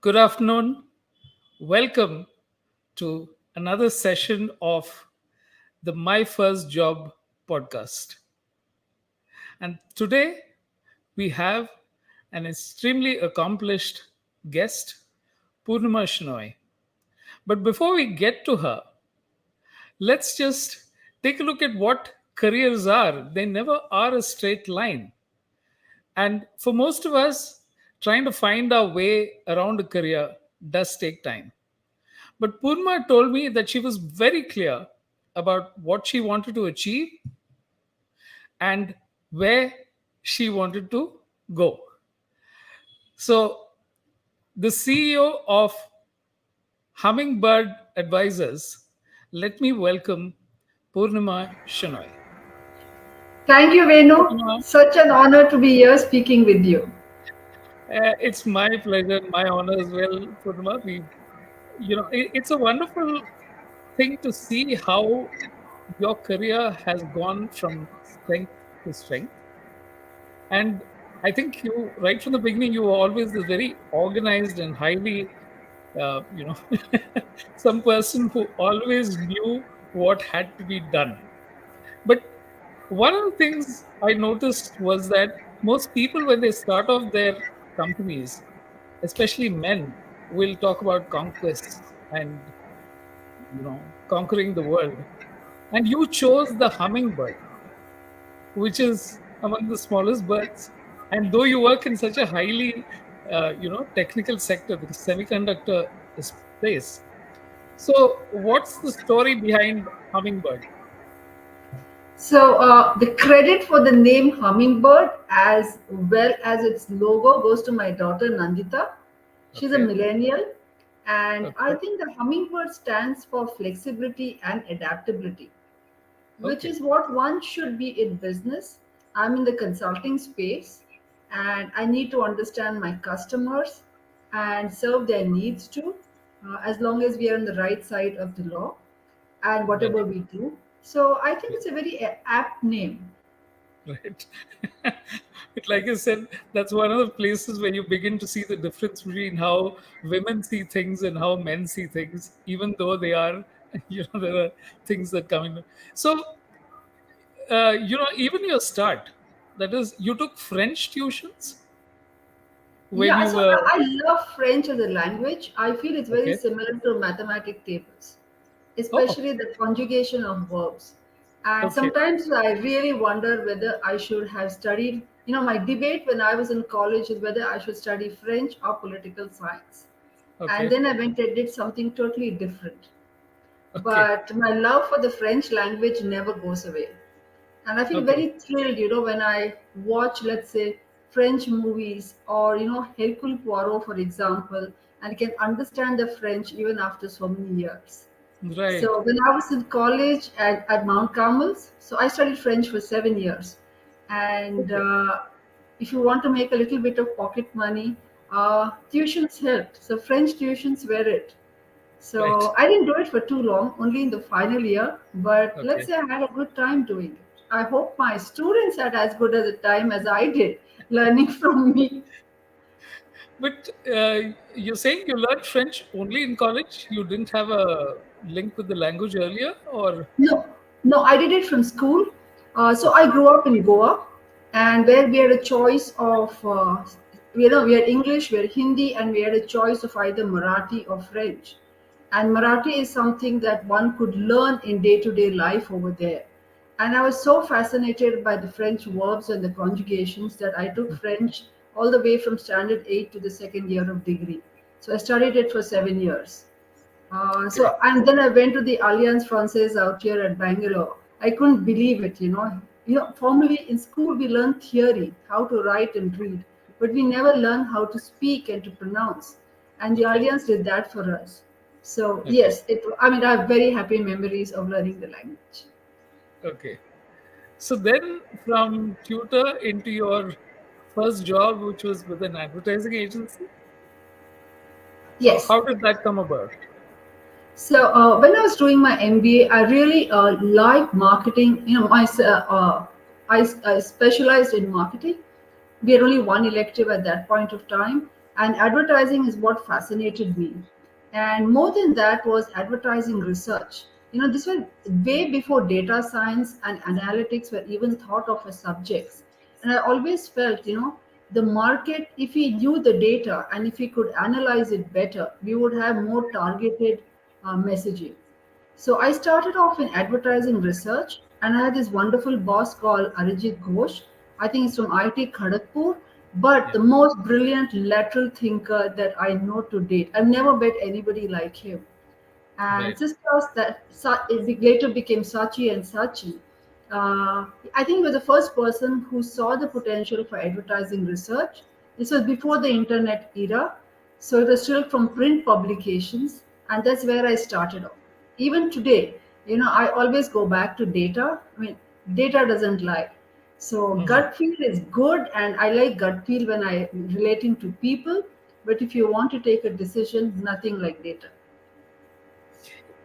Good afternoon. Welcome to another session of the My First Job podcast. And today we have an extremely accomplished guest, Poornima Shenoy. But before we get to her, let's just take a look at what careers are. They never are a straight line. And for most of us, trying to find our way around a career does take time. But Purma told me that she was very clear about what she wanted to achieve and where she wanted to go. So, the CEO of Hummingbird Advisors, let me welcome Purnima Shenoy. Thank you, Venu. Purnima, Such an honor to be here speaking with you. it's my pleasure, my honor as well, Purnima. It's a wonderful thing to see how your career has gone from strength to strength. And I think you, right from the beginning, you were always this very organized and highly, uh, you know, some person who always knew what had to be done. But one of the things I noticed was that most people, when they start off their companies, especially men, will talk about conquests and conquering the world. And you chose the hummingbird, which is among the smallest birds. And though you work in such a highly, technical sector, the semiconductor space. So, what's the story behind hummingbird? The credit for the name Hummingbird as well as its logo goes to my daughter Nandita. She's a Okay, millennial, and I okay, think the Hummingbird stands for flexibility and adaptability, which okay, is what one should be in business. I'm in the consulting space, and I need to understand my customers and serve their needs too, as long as we are on the right side of the law and whatever right, we do. So I think right, it's a very apt name. right. But like I said, that's one of the places where you begin to see the difference between how women see things and how men see things, even though they are, there are things that come in. So, even your start, that is, you took French tuitions when Yeah, you so were, I love French as a language. I feel it's very okay. similar to mathematic tables, Oh, especially the conjugation of verbs. And okay, sometimes I really wonder whether I should have studied, my debate when I was in college is whether I should study French or political science. And okay, then I went and did something totally different. okay, But my love for the French language never goes away. And I feel okay, very thrilled, when I watch, let's say, French movies or Hercule Poirot, for example, and can understand the French even after so many years. right, So when I was in college at Mount Carmel's, so I studied French for 7 years. And okay, if you want to make a little bit of pocket money, tuitions helped. So French tuitions were it. right, So I didn't do it for too long, only in the final year. But let's okay. say I had a good time doing it. I hope my students had as good as a time as I did learning from me. But you're saying you learned French only in college? You didn't have a link with the language earlier, or No, no, I did it from school. So I okay, grew up in Goa, and where we had a choice of, we had English, we had Hindi, and we had a choice of either Marathi or French. And Marathi is something that one could learn in day to day life over there. And I was so fascinated by the French verbs and the conjugations that I took French all the way from standard 8 to the second year of degree. So I studied it for 7 years. okay, And then I went to the Alliance Francaise out here at Bangalore. I couldn't believe it, Formally in school we learn theory, how to write and read, but we never learn how to speak and to pronounce. And the okay, Alliance did that for us. So okay, yes, I mean, I have very happy memories of learning the language. okay. So then, from tutor into your first job, which was with an advertising agency, so Yes. how did that come about? When I was doing my MBA, I really liked marketing. I specialized in marketing. We had only one elective at that point of time, And advertising is what fascinated me. And more than that was advertising research. This was way before data science and analytics were even thought of as subjects. And I always felt, the market, if we knew the data and if we could analyze it better, we would have more targeted messaging. So I started off in advertising research, and I had this wonderful boss called Arijit Ghosh. I think he's from IIT Kharagpur, but Yeah. the most brilliant lateral thinker that I know to date. I've never met anybody like him. And Right. sisters that it later became Sachi and Sachi. I think he was the first person who saw the potential for advertising research. This was before the internet era, so it was still from print publications, and that's where I started off. Even today, I always go back to data. I mean, data doesn't lie. So Mhm. gut feel is good, and I like gut feel when I relating to people. But if you want to take a decision, nothing like data.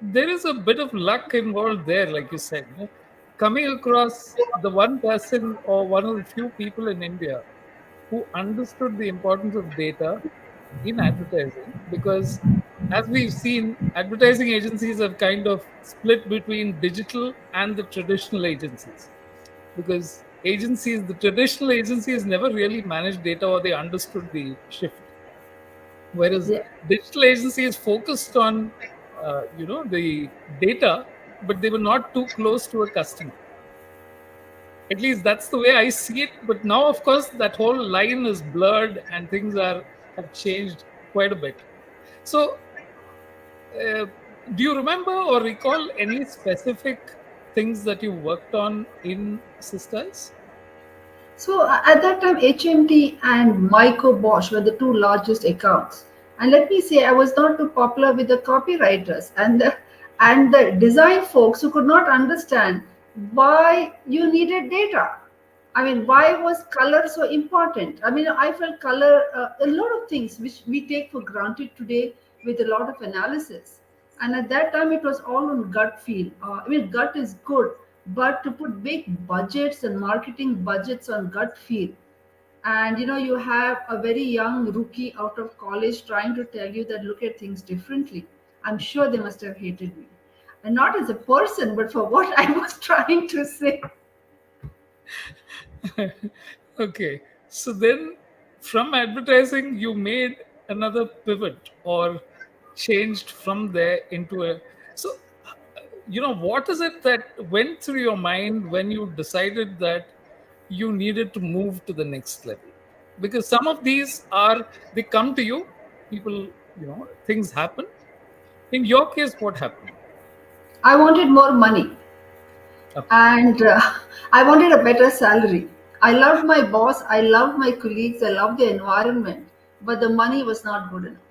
There is a bit of luck involved there, like you said. Coming across the one person or one of the few people in India who understood the importance of data in advertising, because as we've seen, advertising agencies have kind of split between digital and the traditional agencies. Because the traditional agencies never really managed data or they understood the shift, whereas Yeah. digital agencies focused on the data, but they were not too close to a customer. At least that's the way I see it. But now, of course, that whole line is blurred and things are have changed quite a bit. So, uh, do you remember or recall any specific things that you worked on in Sisters? So at that time, HMT and Myco Bosch were the two largest accounts. And let me say, I was not too popular with the copywriters and the design folks who could not understand why you needed data. I mean, why was color so important? I mean, I felt color, a lot of things which we take for granted today with a lot of analysis. And at that time, it was all on gut feel. I mean, gut is good, but to put big budgets and marketing budgets on gut feel, and you have a very young rookie out of college trying to tell you that look at things differently. I'm sure they must have hated me, and not as a person, but for what I was trying to say. Okay. So then from advertising, you made another pivot or changed from there into a. So, what is it that went through your mind when you decided that you needed to move to the next level? Because some of these they come to you, people, things happen. In your case, what happened? I wanted more money, Okay. and I wanted a better salary. I loved my boss, I loved my colleagues, I loved the environment, but the money was not good enough.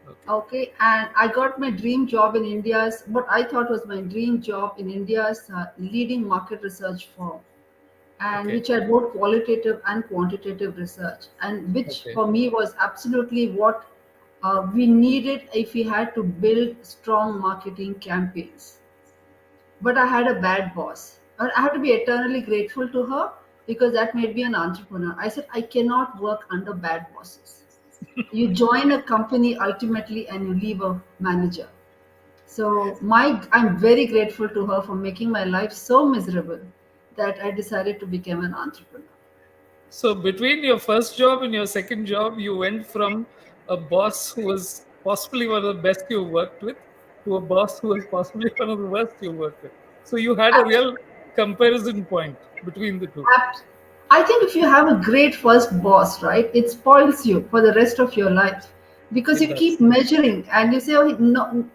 Okay. Okay, and I got my dream job in India's, what I thought was my dream job in India's leading market research firm, and Okay. which had both qualitative and quantitative research, and which Okay. for me was absolutely what we needed if we had to build strong marketing campaigns. But I had a bad boss. And I have to be eternally grateful to her because that made me an entrepreneur. I said, I cannot work under bad bosses. You join a company ultimately and you leave a manager. So I'm very grateful to her for making my life so miserable that I decided to become an entrepreneur. So between your first job and your second job, you went from a boss who was possibly one of the best you worked with to a boss who was possibly one of the worst you worked with. So you had a real comparison point between the two. Apt. I think if you have a great first boss, right, it spoils you for the rest of your life because It you does. keep measuring and you say, oh, no,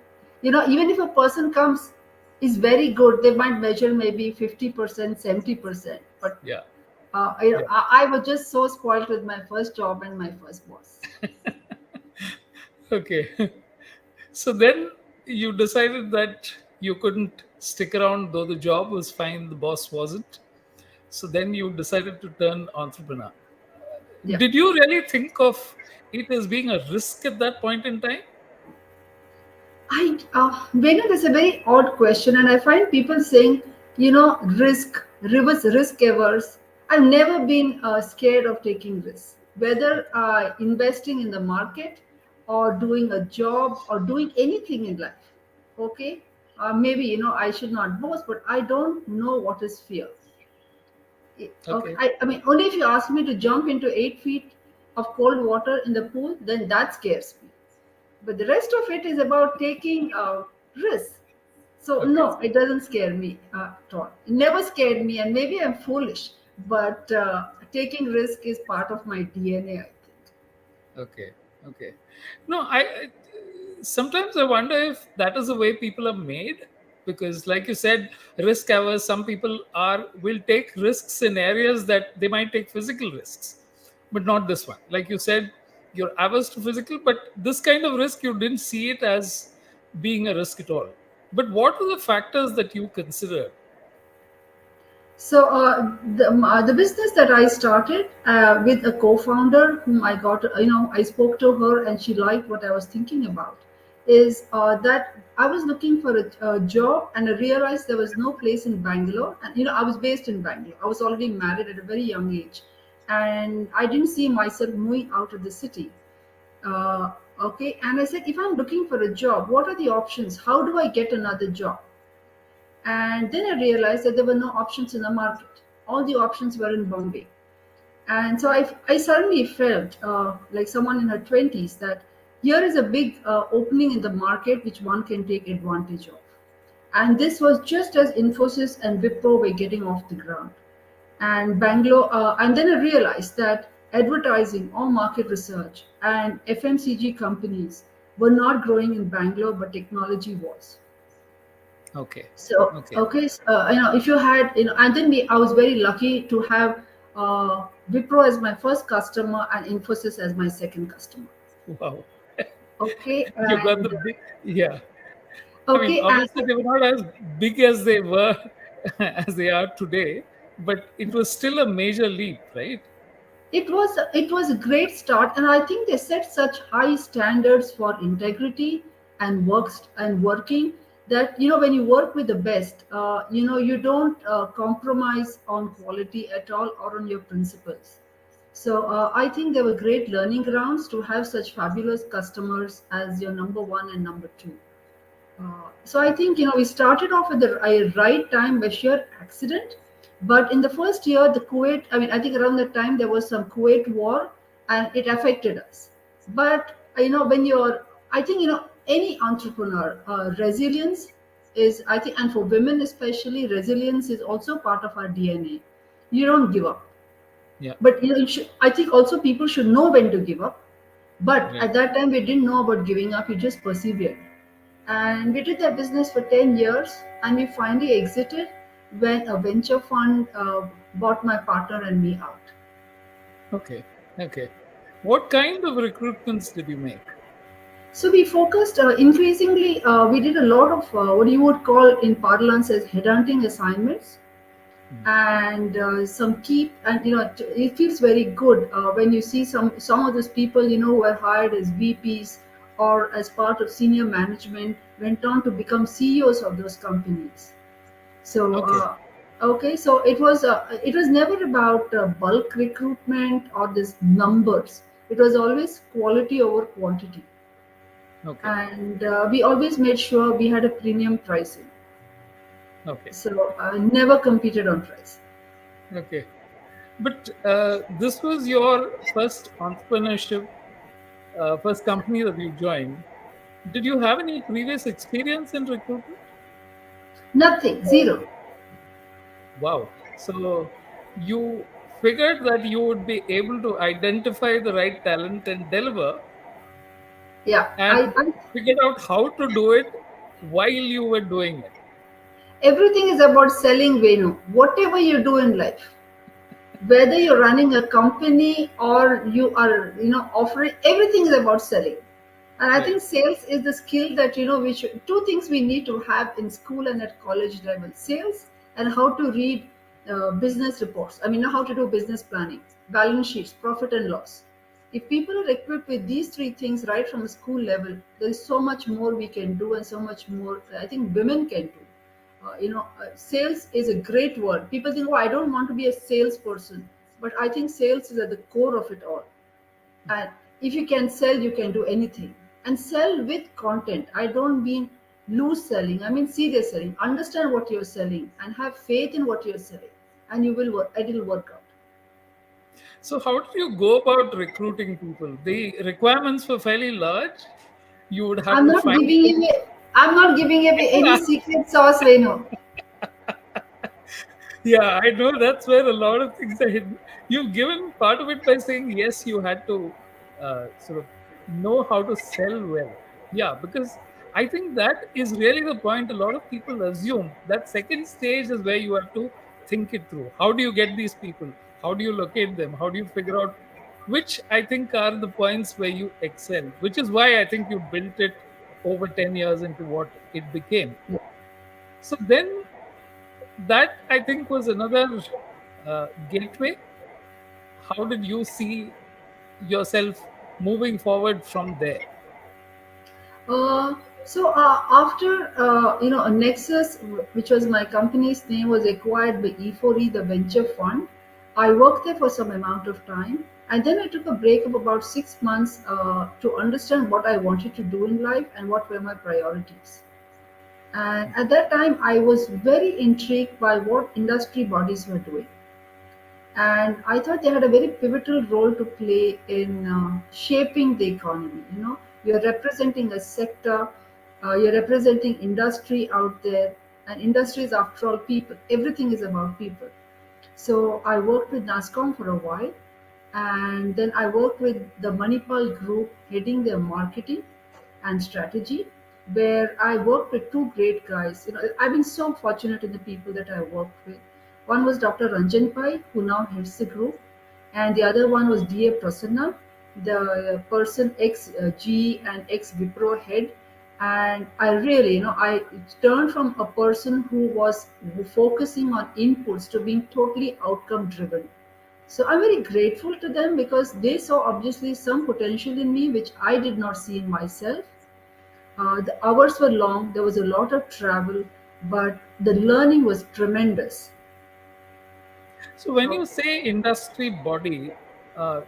even if a person comes is very good, they might measure maybe 50%, 70%. But Yeah. Yeah. I was just so spoiled with my first job and my first boss. Okay. So then you decided that you couldn't stick around, though the job was fine, the boss wasn't. So then you decided to turn entrepreneur. Yeah. Did you really think of it as being a risk at that point in time? Venu, that's a very odd question, and I find people saying, risk, reverse risk averse. I've never been scared of taking risks. whether investing in the market or doing a job or doing anything in life. Okay, maybe I should not boast, but I don't know what is fear. Okay, Okay. I mean, only if you ask me to jump into 8 feet of cold water in the pool, then that scares me. But the rest of it is about taking risks. So Okay. no, it doesn't scare me at all. It never scared me, and maybe I'm foolish, but taking risk is part of my DNA, I think. Okay. Okay. No, sometimes I wonder if that is the way people are made, because, like you said, risk averse. Some people are will take risks in areas that they might take physical risks, but not this one. Like you said, you're averse to physical, but this kind of risk you didn't see it as being a risk at all. But what are the factors that you considered? So the business that I started with a co-founder whom I got, I spoke to her and she liked what I was thinking about. Is that I was looking for a job and I realized there was no place in Bangalore. And I was based in Bangalore. I was already married at a very young age, and I didn't see myself moving out of the city. Uh, okay, and I said, if I'm looking for a job, what are the options? How do I get another job? And then I realized that there were no options in the market. All the options were in Bombay. And so I suddenly felt like someone in her 20s that here is a big opening in the market which one can take advantage of. And this was just as Infosys and Wipro were getting off the ground. And Bangalore, and then I realized that advertising or market research and FMCG companies were not growing in Bangalore, but technology was. Okay. So Okay. okay, if you had, and then I was very lucky to have Wipro as my first customer and Infosys as my second customer. Wow. Okay, You got the and big, yeah. I mean, okay, and obviously they were not as big as they were as they are today, but it was still a major leap, right? it was a great start, and I think they set such high standards for integrity and working, that when you work with the best, you don't compromise on quality at all or on your principles. So I think they were great learning grounds to have such fabulous customers as your number one and number two. So I think we started off at the right time by sheer accident, but in the first year, the Kuwait. I mean, I think around that time there was some Kuwait war, and it affected us. But when you're, I think any entrepreneur, resilience is, I think, and for women especially, resilience is also part of our DNA. You don't give up, Yeah, but I think also people should know when to give up. But right. at that time, we didn't know about giving up. We just persevered. And we did that business for 10 years, and we finally exited when a venture fund bought my partner and me out. Okay. Okay. What kind of recruitments did you make? So we focused increasingly, we did a lot of what you would call in parlance as headhunting assignments, Hmm. and some key, and it feels very good when you see some of those people who were hired as VPs or as part of senior management went on to become CEOs of those companies. So, Okay. okay, so it was never about bulk recruitment or this numbers. It was always quality over quantity, Okay. and we always made sure we had a premium pricing. Okay. So never competed on price. Okay. But this was your first entrepreneurship, first company that you joined. Did you have any previous experience in recruitment? Nothing, zero. Wow. So you figured that you would be able to identify the right talent and deliver, Yeah, and figured out how to do it while you were doing it. everything is about selling Venu. Whatever you do in life, whether you're running a company or you are offering, everything is about selling. And I Right. think sales is the skill that we should, two things we need to have in school and at college level: sales and how to read business reports. I mean, know how to do business planning, balance sheets, profit and loss. If people are equipped with these three things right from the school level, there is so much more we can do, and so much more I think women can do. Sales is a great word. People think, oh, I don't want to be a salesperson, but I think sales is at the core of it all. And if you can sell, you can do anything. And sell with content. I don't mean loose selling. I mean serious selling. Understand what you're selling and have faith in what you're selling, and you will work. It will work out. So, how did you go about recruiting people? The requirements were fairly large. You would have I'm to not find giving them. away. I'm not giving away any secret sauce, Reno. Yeah, I know that's where a lot of things are hidden. You've given part of it by saying yes, you had to sort of know how to sell well. Yeah, because I think that is really the point. A lot of people assume that second stage is where you have to think it through. How do you get these people? How do you locate them? How do you figure out which I think are the points where you excel, which is why I think you built it over 10 years into what it became. So then that I think was another gateway. How did you see yourself moving forward from there? Uh, After Nexus, which was my company's name, was acquired by E4E, the venture fund. I worked there for some amount of time, and then I took a break of about 6 months to understand what I wanted to do in life and what were my priorities. And at that time, I was very intrigued by what industry bodies were doing, and I thought they had a very pivotal role to play in shaping the economy. You're representing a sector, you're representing industry out there, and industry is, after all, people. Everything is about people. So I worked with NASCOM for a while, and then I worked with the Manipal group heading their marketing and strategy, where I worked with two great guys. I've been so fortunate in the people that I worked with. One was Dr. Ranjan Pai, who now heads the group, and the other one was DA Prasanna, the person ex G and ex Wipro head. And I really, I turned from a person who was focusing on inputs to being totally outcome driven. So I'm very grateful to them because they saw obviously some potential in me, which I did not see in myself. The hours were long, there was a lot of travel, but the learning was tremendous. So when Uh, you say industry body,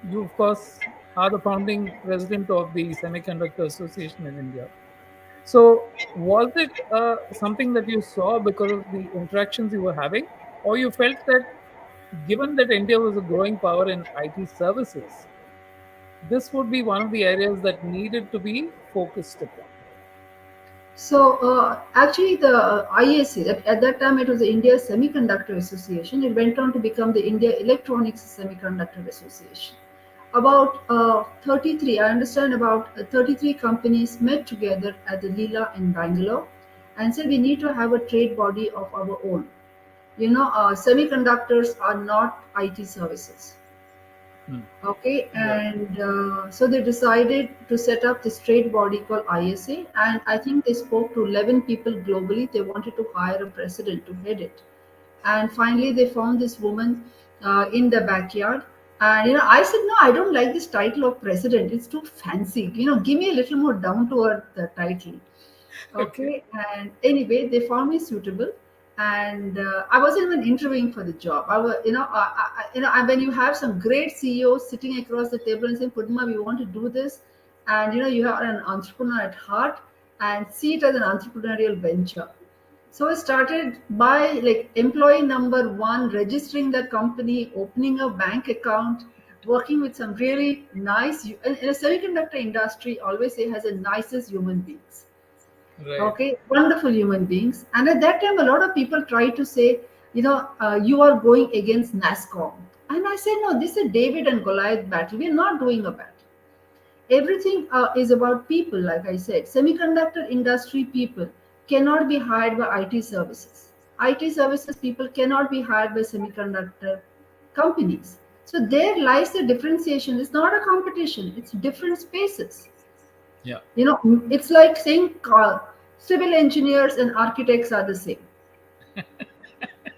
you of course are the founding president of the Semiconductor Association in India. So was it something that you saw because of the interactions you were having, or you felt that given that India was a growing power in IT services, this would be one of the areas that needed to be focused upon? Actually, the IAC, at that time it was the India Semiconductor Association. It went on to become the India Electronics Semiconductor Association. About 33, I understand about 33 companies met together at the Leela in Bangalore and said we need to have a trade body of our own. Semiconductors are not IT services. Hmm. Okay, Right. and so they decided to set up this trade body called ISA, and I think they spoke to 11 people globally. They wanted to hire a president to head it, and finally they found this woman in the backyard. And I said, no, I don't like this title of president. It's too fancy. Give me a little more down to earth title. Okay. Okay, and anyway, they found me suitable, and I wasn't even interviewing for the job. I was, when you have some great CEOs sitting across the table and saying, "Purnima, we want to do this," and you are an entrepreneur at heart, and see it as an entrepreneurial venture. So I started by like employee number one, registering the company, opening a bank account, working with some really nice. In a semiconductor industry, always say has the nicest human beings. Right. Okay, wonderful human beings. And at that time, a lot of people try to say, you are going against NASCOM. And I said, no, this is a David and Goliath battle. We're not doing a battle. Everything is about people, like I said. Semiconductor industry people cannot be hired by IT services. IT services people cannot be hired by semiconductor companies. So there lies the differentiation. It's not a competition, it's different spaces. Yeah. It's like saying civil engineers and architects are the same.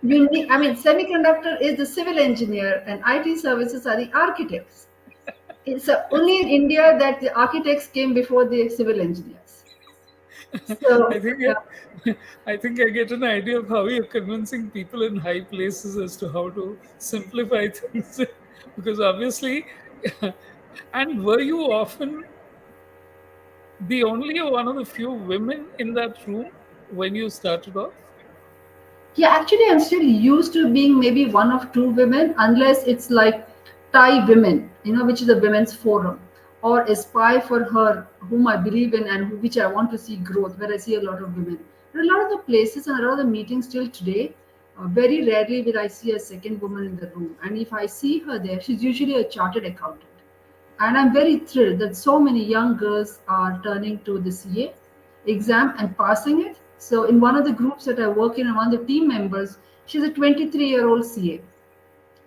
Semiconductor is the civil engineer and IT services are the architects. It's only in India that the architects came before the civil engineers. I So, think I think I get an idea of how you're convincing people in high places as to how to simplify things, because obviously And were you often the only one of the few women in that room when you started off? Yeah, actually, I'm still used to being maybe one of two women, unless it's like Thai women, which is a women's forum, or a spy for her, whom I believe in and which I want to see growth, where I see a lot of women. But a lot of the places and a lot of the meetings still today, very rarely will I see a second woman in the room. And if I see her there, she's usually a chartered accountant. And I'm very thrilled that so many young girls are turning to the CA exam and passing it. So, in one of the groups that I work in, and one of the team members, she's a 23-year-old CA.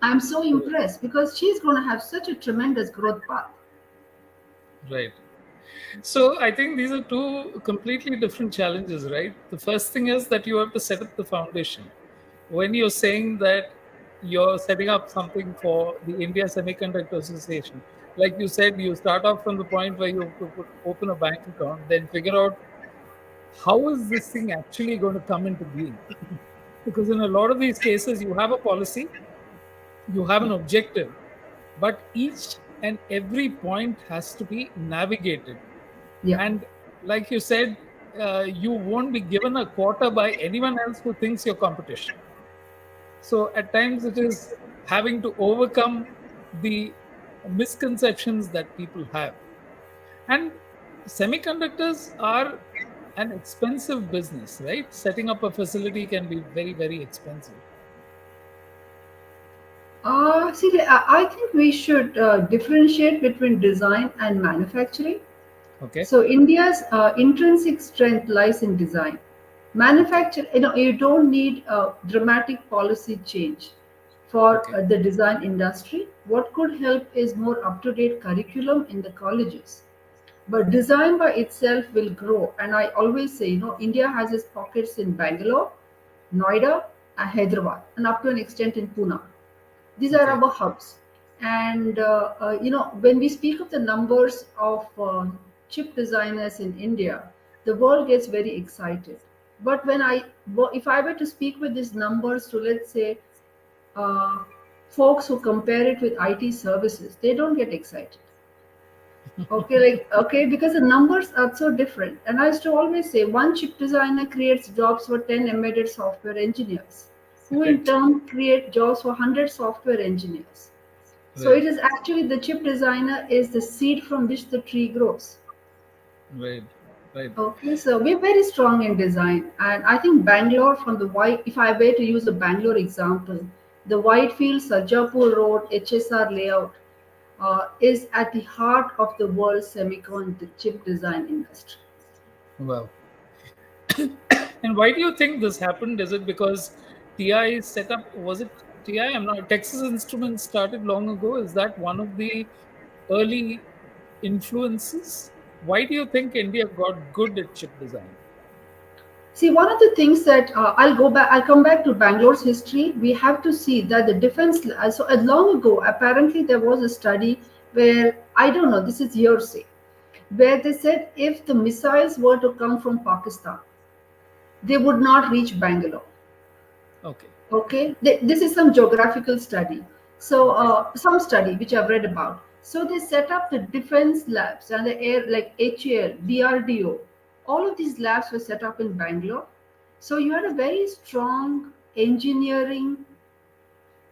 I'm so impressed because she's going to have such a tremendous growth path. Right. So I think these are two completely different challenges, right? The first thing is that you have to set up the foundation. When you're saying that you're setting up something for the India Semiconductor Association, like you said, you start off from the point where you have to open a bank account, then figure out how is this thing actually going to come into being. Because in a lot of these cases, you have a policy, you have an objective, but each and every point has to be navigated. Yeah. And like you said, you won't be given a quota by anyone else who thinks you're competition. So at times it is having to overcome the misconceptions that people have. And semiconductors are an expensive business, right? Setting up a facility can be very, very expensive. See, I think we should differentiate between design and manufacturing. Okay. So India's intrinsic strength lies in design. Manufacture, you don't need a dramatic policy change for Okay. the design industry. What could help is more up-to-date curriculum in the colleges. But design by itself will grow. And I always say, India has its pockets in Bangalore, Noida, and Hyderabad, and up to an extent in Pune. These are Okay. our hubs. And when we speak of the numbers of chip designers in India, the world gets very excited. But if I were to speak with these numbers to, let's say, uh, folks who compare it with IT services, they don't get excited. Okay, because the numbers are so different. And I used to always say one chip designer creates jobs for 10 embedded software engineers, who in Right. turn create jobs for 100 software engineers. So Right. it is actually the chip designer is the seed from which the tree grows. Right. Right. Okay, so we're very strong in design, and I think Bangalore from the white. If I were to use a Bangalore example, the Whitefield Sarjapur Road HSR layout is at the heart of the world's semicon chip design industry. Wow. And why do you think this happened? Is it because TI set up, was it TI? I'm not, Texas Instruments started long ago. Is that one of the early influences? Why do you think India got good at chip design? See, one of the things that I'll come back to Bangalore's history. We have to see that the defense. So, long ago, apparently there was a study where I don't know. This is hearsay, where they said if the missiles were to come from Pakistan, they would not reach Bangalore. Okay. Okay, this is some geographical study. So Okay. some study which I've read about. So they set up the defense labs and the air like HAL, DRDO. All of these labs were set up in Bangalore. So you had a very strong engineering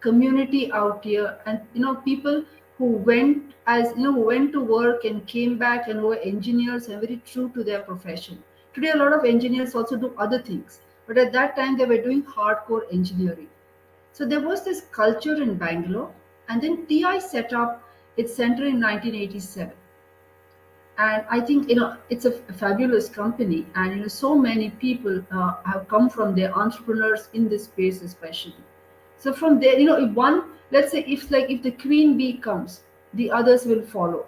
community out here, and people who went to work and came back and were engineers and very true to their profession. Today, a lot of engineers also do other things, but at that time they were doing hardcore engineering. So there was this culture in Bangalore, and then TI set up its center in 1987. And I think it's a fabulous company, and so many people have come from there, entrepreneurs in this space especially. So from there, if one, let's say, if the queen bee comes, the others will follow.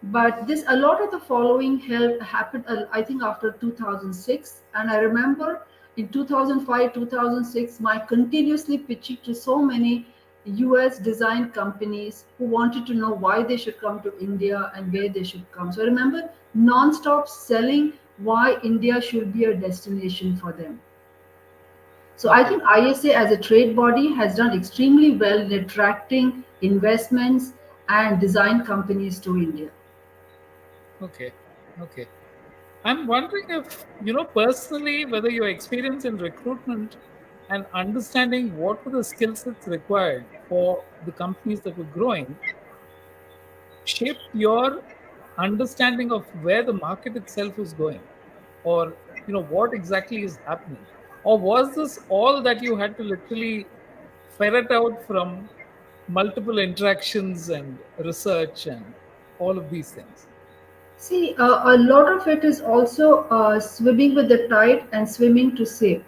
But this a lot of the following help happened, I think, after 2006. And I remember in 2005, 2006, my continuously pitching to so many US design companies who wanted to know why they should come to India and where they should come. So I remember non-stop selling why India should be a destination for them. So I Okay. think ISA as a trade body has done extremely well in attracting investments and design companies to India. Okay. Okay. I'm wondering if, personally, whether your experience in recruitment and understanding what were the skill sets required for the companies that were growing shaped your understanding of where the market itself is going, or what exactly is happening, or was this all that you had to literally ferret out from multiple interactions and research and all of these things? See, a lot of it is also swimming with the tide and swimming to save.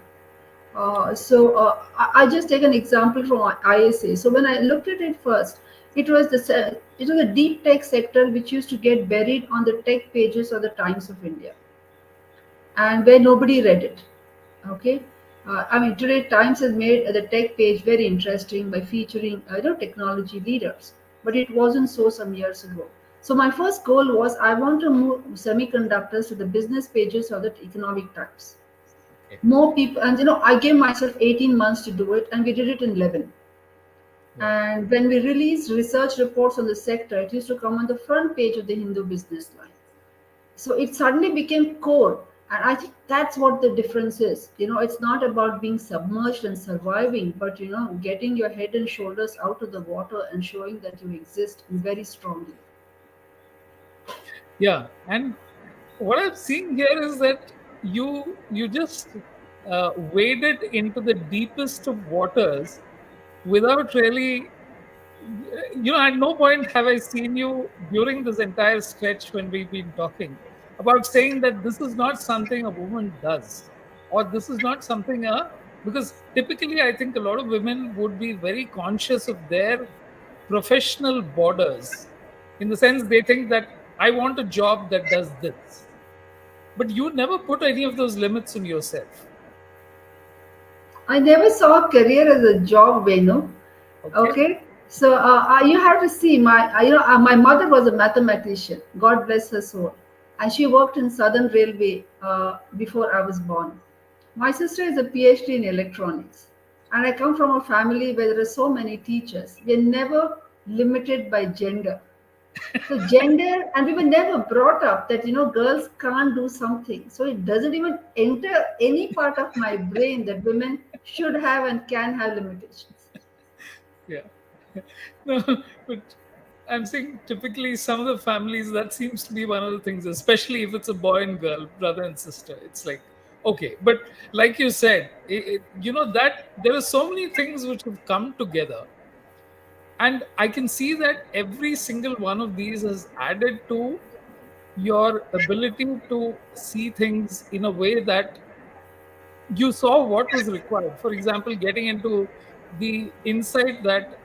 I just take an example from ISA. So when I looked at it first, it was a deep tech sector which used to get buried on the tech pages of the Times of India, and where nobody read it. Okay, I mean today Times has made the tech page very interesting by featuring technology leaders, but it wasn't so some years ago. So my first goal was I want to move semiconductors to the business pages of the Economic Times. Okay. More people, and I gave myself 18 months to do it, and we did it in 11. Wow. And when we released research reports on the sector, it used to come on the front page of the Hindu Business Line. So it suddenly became core. And I think that's what the difference is. It's not about being submerged and surviving, but getting your head and shoulders out of the water and showing that you exist very strongly. Yeah, and what I'm seeing here is that you just waded into the deepest of waters without really, at no point have I seen you during this entire stretch when we've been talking about saying that this is not something a woman does, or this is not something because typically I think a lot of women would be very conscious of their professional borders, in the sense they think that I want a job that does this, but you never put any of those limits on yourself. I never saw a career as a job, Venu. Okay. Okay, so you have to see my mother was a mathematician. God bless her soul, and she worked in Southern Railway before I was born. My sister is a PhD in electronics, and I come from a family where there are so many teachers. We're never limited by gender. So gender, and we were never brought up that girls can't do something. So it doesn't even enter any part of my brain that women should have and can have limitations. Yeah. No, but I'm saying typically some of the families that seems to be one of the things, especially if it's a boy and girl, brother and sister. It's like, okay, but like you said, that there are so many things which have come together, and I can see that every single one of these has added to your ability to see things in a way that you saw what was required. For example, getting into the insight that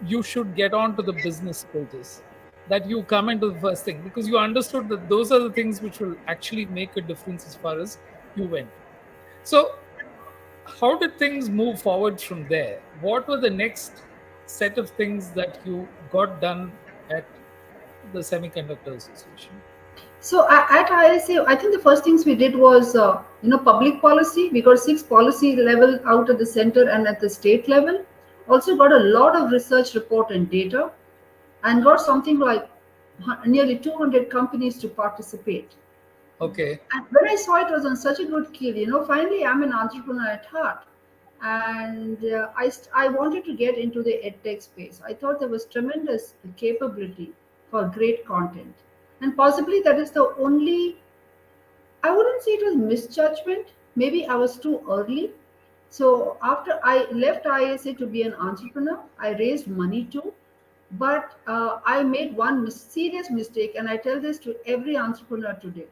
you should get on to the business pages, that you come into the first thing because you understood that those are the things which will actually make a difference as far as you went. So how did things move forward from there? What were the next set of things that you got done at the Semiconductor Association? So at ISA, I think the first things we did was, public policy. We got six policy level out at the center and at the state level. Also got a lot of research report and data, and got something like nearly 200 companies to participate. Okay. And when I saw it was on such a good keel, finally I'm an entrepreneur at heart. And I wanted to get into the edtech space. I thought there was tremendous capability for great content. And possibly that is the only, I wouldn't say it was misjudgment. Maybe I was too early. So after I left ISA to be an entrepreneur, I raised money too. But I made one serious mistake, and I tell this to every entrepreneur today.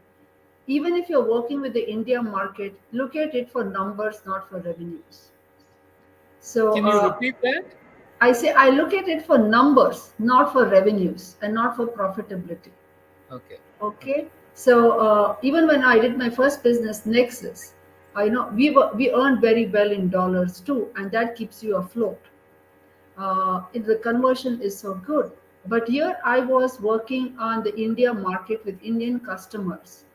Even if you're working with the India market, look at it for numbers, not for revenues. So Can you repeat that? I say I look at it for numbers, not for revenues and not for profitability. Okay. Okay. Okay. So even when I did my first business, Nexus, we earned very well in dollars too, and that keeps you afloat. If the conversion is so good. But here I was working on the India market with Indian customers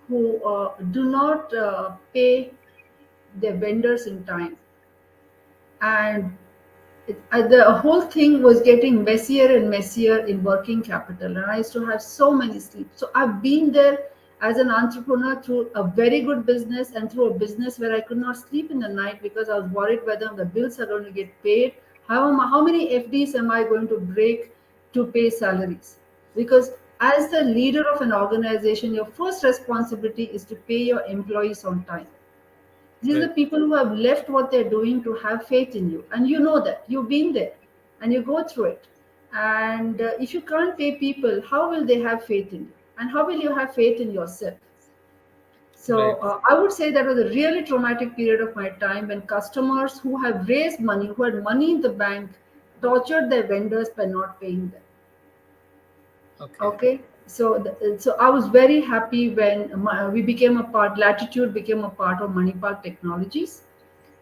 who do not pay their vendors in time. And The whole thing was getting messier and messier in working capital, and I used to have so many sleeps. So I've been there as an entrepreneur through a very good business and through a business where I could not sleep in the night because I was worried whether the bills are going to get paid. How many FDs am I going to break to pay salaries? Because as the leader of an organization, your first responsibility is to pay your employees on time. These are the Right. people who have left what they're doing to have faith in you. And you know that. You've been there and you go through it. And if you can't pay people, how will they have faith in you? And how will you have faith in yourself? So Right. I would say that was a really traumatic period of my time when customers who have raised money, who had money in the bank, tortured their vendors by not paying them. Okay. Okay, so I was very happy when we became a part. Latitude became a part of Moneypark Technologies.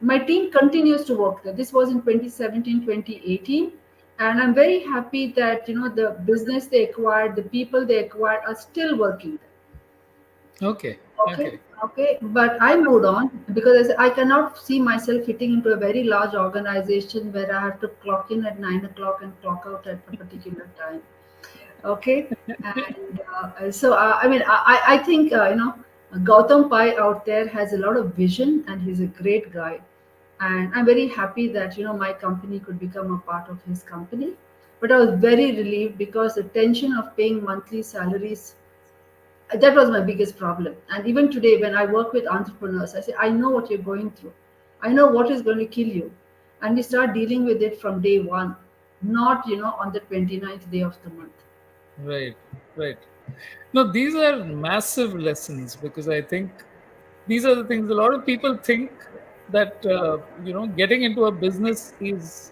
My team continues to work there. This was in 2017, 2018, and I'm very happy that the business they acquired, the people they acquired are still working there. Okay. Okay, Okay. okay, but I moved on because I cannot see myself fitting into a very large organization where I have to clock in at 9 o'clock and clock out at a particular time. Okay, and I mean I think Gautam Pai out there has a lot of vision and he's a great guy, and I'm very happy that my company could become a part of his company. But I was very relieved because the tension of paying monthly salaries, that was my biggest problem. And even today when I work with entrepreneurs, I say, I know what you're going through, I know what is going to kill you, and we start dealing with it from day one, not on the 29th day of the month. Right. Right. No, these are massive lessons because I think these are the things a lot of people think that getting into a business is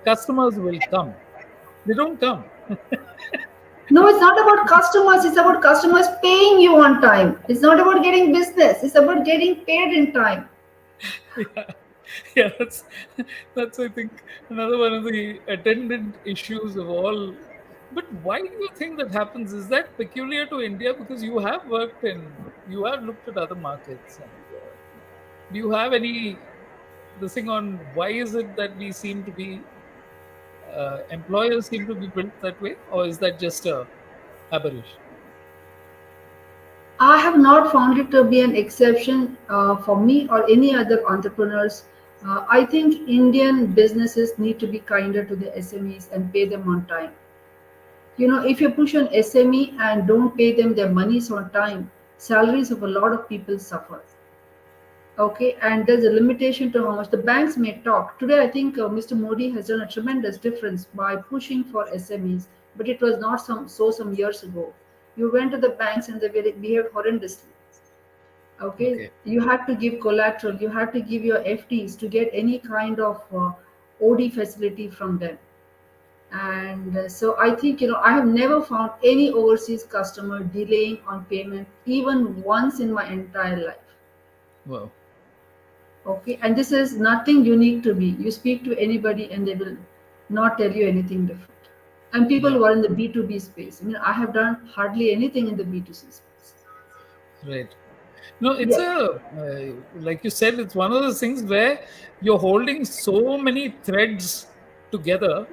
customers will come. They don't come. No, it's not about customers. It's about customers paying you on time. It's not about getting business. It's about getting paid in time. Yeah, yeah, that's I think another one of the attendant issues of all. But why do you think that happens? Is that peculiar to India? Because you have looked at other markets, and do you have any this thing on why is it that we seem to be employers seem to be built that way, or is that just a aberration? I have not found it to be an exception for me or any other entrepreneurs. I think Indian businesses need to be kinder to the SMEs and pay them on time. If you push an SME and don't pay them their monies on time, salaries of a lot of people suffer. Okay, and there's a limitation to how much the banks may talk. Today, I think Mr. Modi has done a tremendous difference by pushing for SMEs, but it was not some years ago. You went to the banks and they behaved horrendously. Okay, Okay. you had to give collateral, you had to give your FTs to get any kind of OD facility from them. And so I think, I have never found any overseas customer delaying on payment even once in my entire life. Well, Okay, and this is nothing unique to me. You speak to anybody and they will not tell you anything different. And people yeah. who are in the B2B space. I mean, I have done hardly anything in the B2C space. Right. No, it's Yeah, a like you said, it's one of those things where you're holding so many threads together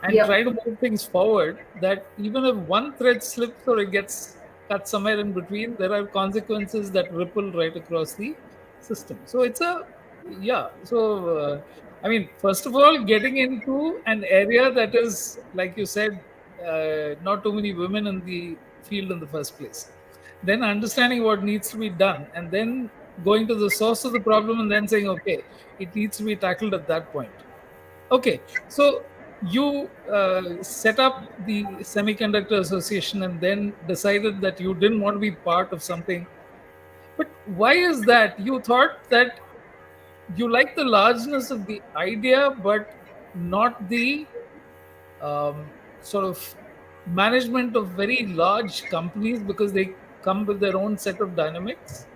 and yeah. try to move things forward that even if one thread slips or it gets cut somewhere in between, there are consequences that ripple right across the system. So it's a yeah. So I mean, first of all, getting into an area that is, like you said, not too many women in the field in the first place, then understanding what needs to be done, and then going to the source of the problem and then saying, okay, it needs to be tackled at that point. Okay, so you set up the Semiconductor Association and then decided that you didn't want to be part of something. But why is that? You thought that you like the largeness of the idea, but not the sort of management of very large companies because they come with their own set of dynamics.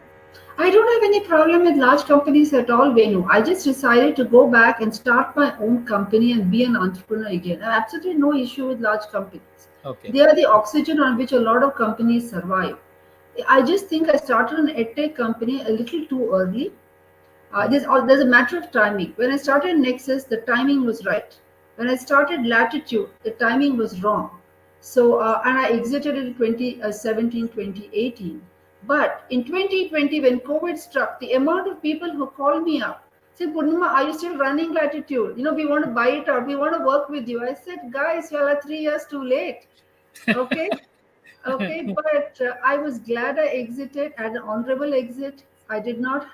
I don't have any problem with large companies at all, Venu. I just decided to go back and start my own company and be an entrepreneur again. I have absolutely no issue with large companies. Okay. They are the oxygen on which a lot of companies survive. I just think I started an edtech company a little too early. Mm. There's a matter of timing. When I started Nexus, the timing was right. When I started Latitude, the timing was wrong. So, and I exited in 2017, 2018. But in 2020, when COVID struck, the amount of people who called me up said, Purnima, are you still running Latitude? We want to buy it out. We want to work with you. I said, guys, you all are 3 years too late. Okay. Okay, but I was glad I exited at an honorable exit. I did not,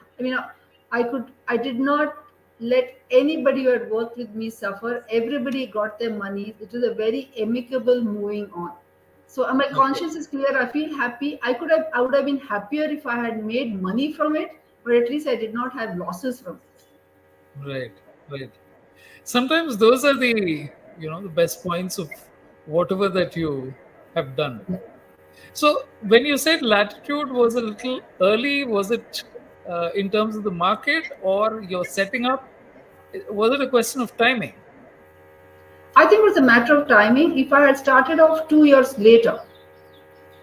I did not let anybody who had worked with me suffer. Everybody got their money. It was a very amicable moving on. So my Okay. conscience is clear. I feel happy. I would have been happier if I had made money from it, but at least I did not have losses from it. Right. Right. Sometimes those are the best points of whatever that you have done. So when you said Latitude was a little early, was it in terms of the market or your setting up? Was it a question of timing? I think it was a matter of timing. If I had started off 2 years later,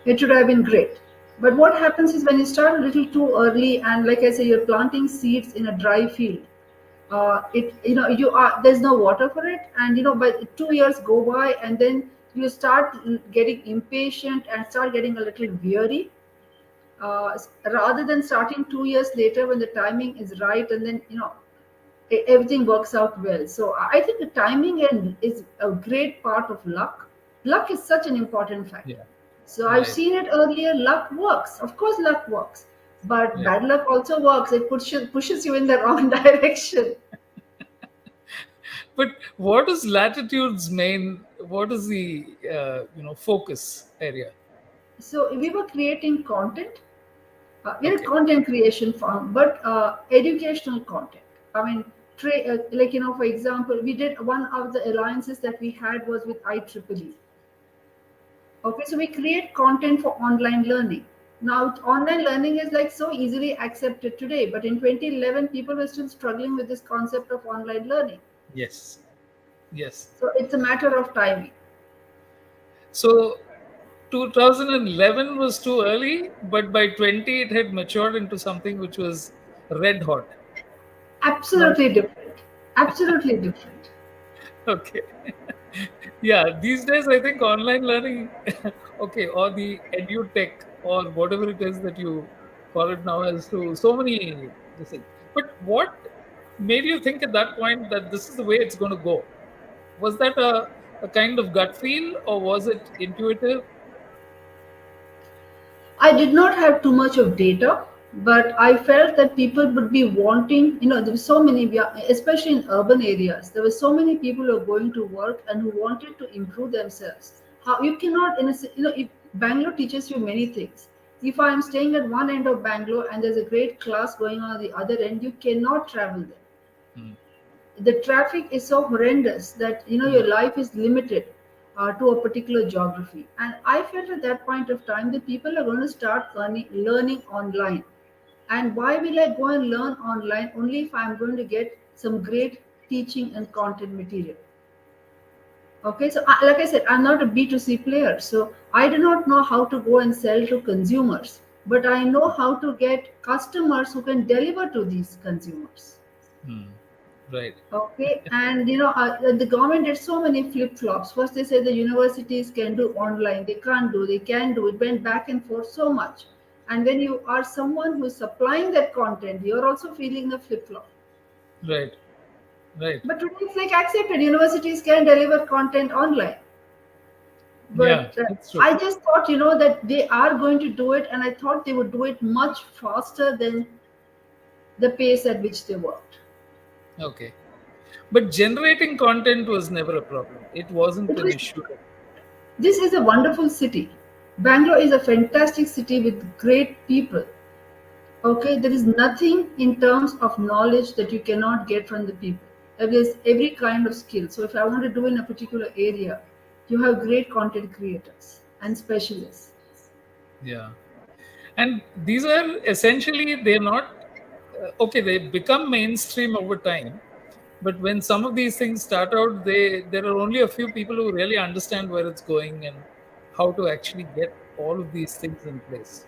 it should have been great. But what happens is when you start a little too early, and like I say, you're planting seeds in a dry field. It you are there's no water for it, and but 2 years go by, and then you start getting impatient and start getting a little weary. Rather than starting 2 years later when the timing is right, and then everything works out well. So I think the timing is a great part of luck. Luck is such an important factor. Yeah. So I've Right. seen it earlier. Luck works. Of course, luck works. But Right. bad luck also works. It pushes you in the wrong direction. But what is Latitude's main? What is the focus area? So we were creating content. We're a Okay. content creation firm, but educational content. I mean, like for example, we did one of the alliances that we had was with IEEE. Okay, so we create content for online learning. Now, online learning is like so easily accepted today, but in 2011, people were still struggling with this concept of online learning. Yes. Yes. So it's a matter of timing. So 2011 was too early, but by 20 it had matured into something which was red hot. Now, Absolutely different. Absolutely different. okay. Yeah, these days I think online learning, okay, or the edutech or whatever it is that you call it now, has to so many this thing. But what made you think at that point that this is the way it's going to go? Was that a kind of gut feel or was it intuitive? I did not have too much of data, but I felt that people would be wanting, there were so many, especially in urban areas, there were so many people who were going to work and who wanted to improve themselves. How you cannot, if Bangalore teaches you many things. If I'm staying at one end of Bangalore and there's a great class going on at the other end, you cannot travel there. Hmm. The traffic is so horrendous that Hmm. your life is limited to a particular geography. And I felt at that point of time that people are going to start learning online. And why will I go and learn online only if I'm going to get some great teaching and content material? Okay, so like I said, I'm not a B2C player, so I do not know how to go and sell to consumers, but I know how to get customers who can deliver to these consumers. Hmm. Right. Okay, and the government did so many flip flops. First, they said the universities can do online, they can't do, they can do. It went back and forth so much. And when you are someone who is supplying that content, you're also feeling the flip flop. Right. Right. But today it's like accepted. Universities can deliver content online. Yeah, But that's true. I just thought, that they are going to do it, and I thought they would do it much faster than the pace at which they worked. Okay. But generating content was never a problem. It wasn't It an was issue. This is a wonderful city. Bangalore is a fantastic city with great people. Okay, there is nothing in terms of knowledge that you cannot get from the people. There's every kind of skill. So if I want to do in a particular area, you have great content creators and specialists. Yeah. And these are essentially, they're not, okay, they become mainstream over time. But when some of these things start out, there are only a few people who really understand where it's going and how to actually get all of these things in place.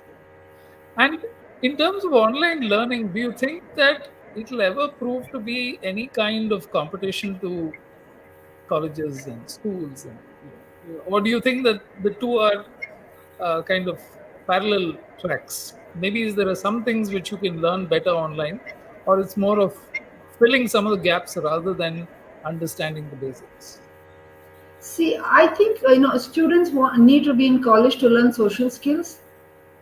And in terms of online learning, do you think that it'll ever prove to be any kind of competition to colleges and schools, and or do you think that the two are kind of parallel tracks? Maybe there are some things which you can learn better online, or it's more of filling some of the gaps rather than understanding the basics. See, I think students need to be in college to learn social skills.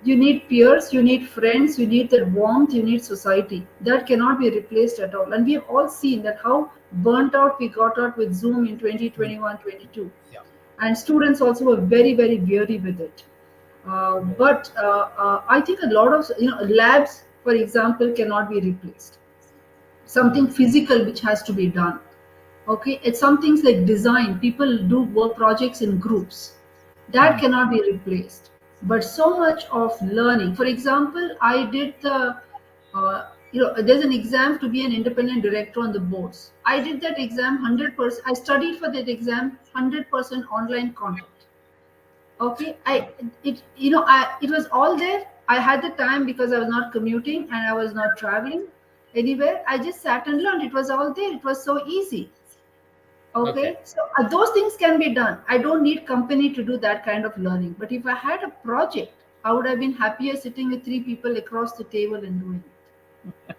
You need peers, you need friends, you need that warmth, you need society. That cannot be replaced at all. And we have all seen that how burnt out we got out with Zoom in Mm. 2021, 22. Yeah. And students also were very, very weary with it. Right. But I think a lot of labs, for example, cannot be replaced. Something Mm. physical which has to be done. Okay, it's some things like design. People do work projects in groups. That Mm. cannot be replaced. But so much of learning. For example, I did there's an exam to be an independent director on the boards. I did that exam 100%. I studied for that exam 100% online content. Okay, it was all there. I had the time because I was not commuting and I was not traveling anywhere. I just sat and learned. It was all there. It was so easy. Okay. Okay, so those things can be done. I don't need company to do that kind of learning. But if I had a project, I would have been happier sitting with three people across the table and doing it.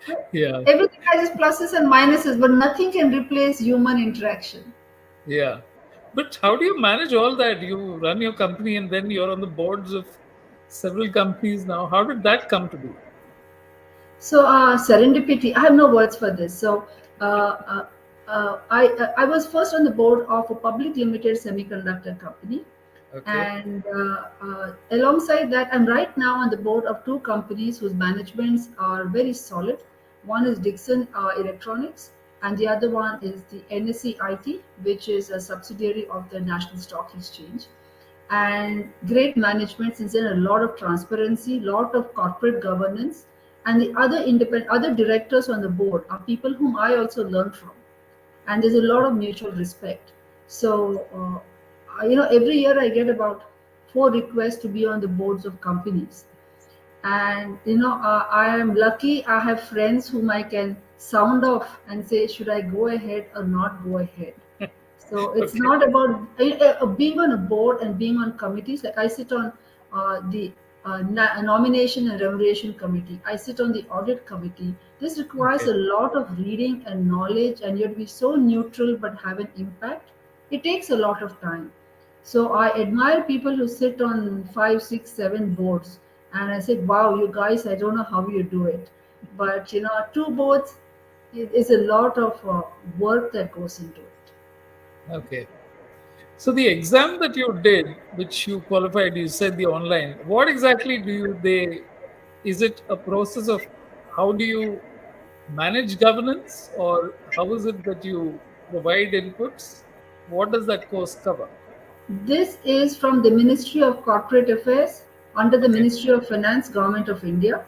So Yeah. everything has its pluses and minuses, but nothing can replace human interaction. Yeah. But how do you manage all that? You run your company and then you're on the boards of several companies now. How did that come to be? So serendipity. I have no words for this. So uh, uh, I was first on the board of a public limited semiconductor company, Okay. and alongside that, I'm right now on the board of two companies whose managements are very solid. One is Dixon Electronics, and the other one is the NSE IT, which is a subsidiary of the National Stock Exchange. And great management, since there are a lot of transparency, lot of corporate governance, and the other independent other directors on the board are people whom I also learn from, and there's a lot of mutual respect. So every year I get about four requests to be on the boards of companies, and I am lucky. I have friends whom I can sound off and say should I go ahead or not go ahead. So it's Okay. not about being on a board and being on committees. Like I sit on the nomination and remuneration committee. I sit on the audit committee. This requires Okay. a lot of reading and knowledge, and you have to be so neutral but have an impact. It takes a lot of time. So I admire people who sit on five, six, seven boards, and I said, "Wow, you guys! I don't know how you do it, but two boards is a lot of work that goes into it." Okay. So the exam that you did, which you qualified, you said the online. What exactly do you they? Is it a process of how do you manage governance, or how is it that you provide inputs? What does that course cover? This is from the Ministry of Corporate Affairs under the Okay. Ministry of Finance, Government of India.